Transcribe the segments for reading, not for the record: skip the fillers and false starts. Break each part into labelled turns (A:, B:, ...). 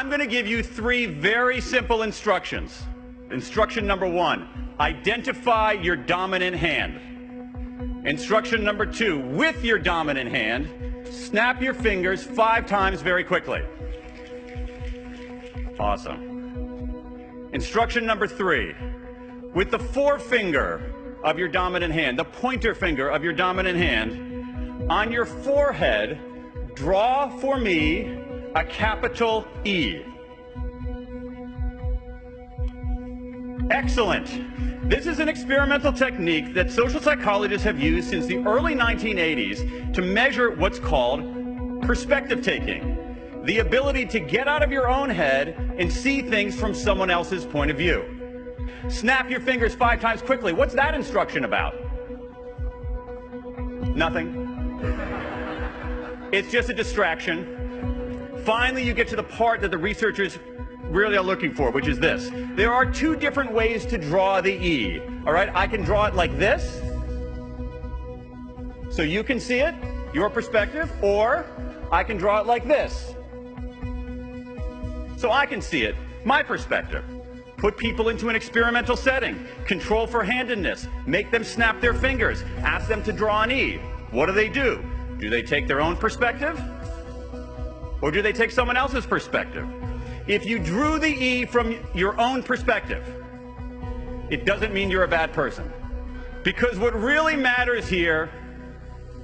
A: I'm going to give you 3 very simple instructions. Instruction number 1, identify your dominant hand. Instruction number 2, with your dominant hand, snap your fingers 5 times very quickly. Awesome. Instruction number 3, with the forefinger of your dominant hand, the pointer finger of your dominant hand, on your forehead, draw for me a capital E. Excellent. This is an experimental technique that social psychologists have used since the early 1980s to measure what's called perspective taking, the ability to get out of your own head and see things from someone else's point of view. Snap your fingers 5 times quickly. What's that instruction about? Nothing. It's just a distraction. Finally, you get to the part that the researchers really are looking for, which is this. There are 2 different ways to draw the E. All right, I can draw it like this, so you can see it, your perspective, or I can draw it like this, so I can see it, my perspective. Put people into an experimental setting, control for handedness, make them snap their fingers, ask them to draw an E. What do? Do they take their own perspective? Or do they take someone else's perspective? If you drew the E from your own perspective, it doesn't mean you're a bad person. Because what really matters here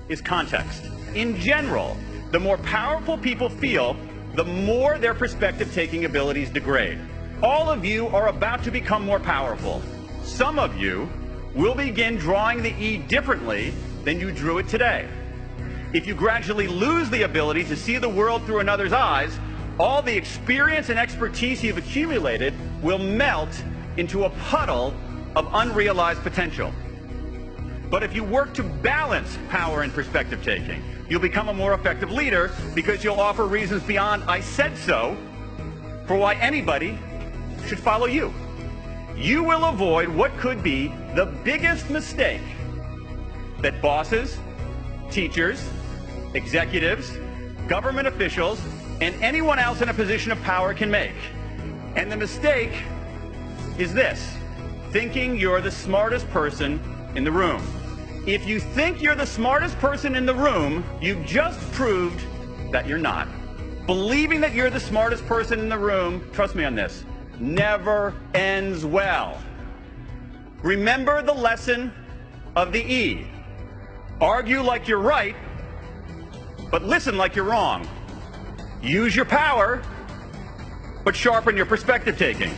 A: is context. In general, the more powerful people feel, the more their perspective-taking abilities degrade. All of you are about to become more powerful. Some of you will begin drawing the E differently than you drew it today. If you gradually lose the ability to see the world through another's eyes, all the experience and expertise you've accumulated will melt into a puddle of unrealized potential. But if you work to balance power and perspective taking, you'll become a more effective leader because you'll offer reasons beyond "I said so" for why anybody should follow you. You will avoid what could be the biggest mistake that bosses, teachers, executives, government officials, and anyone else in a position of power can make. And the mistake is this: thinking you're the smartest person in the room. If you think you're the smartest person in the room, you've just proved that you're not. Believing that you're the smartest person in the room, trust me on this, never ends well. Remember the lesson of the E. Argue like you're right, but listen like you're wrong. Use your power, but sharpen your perspective taking.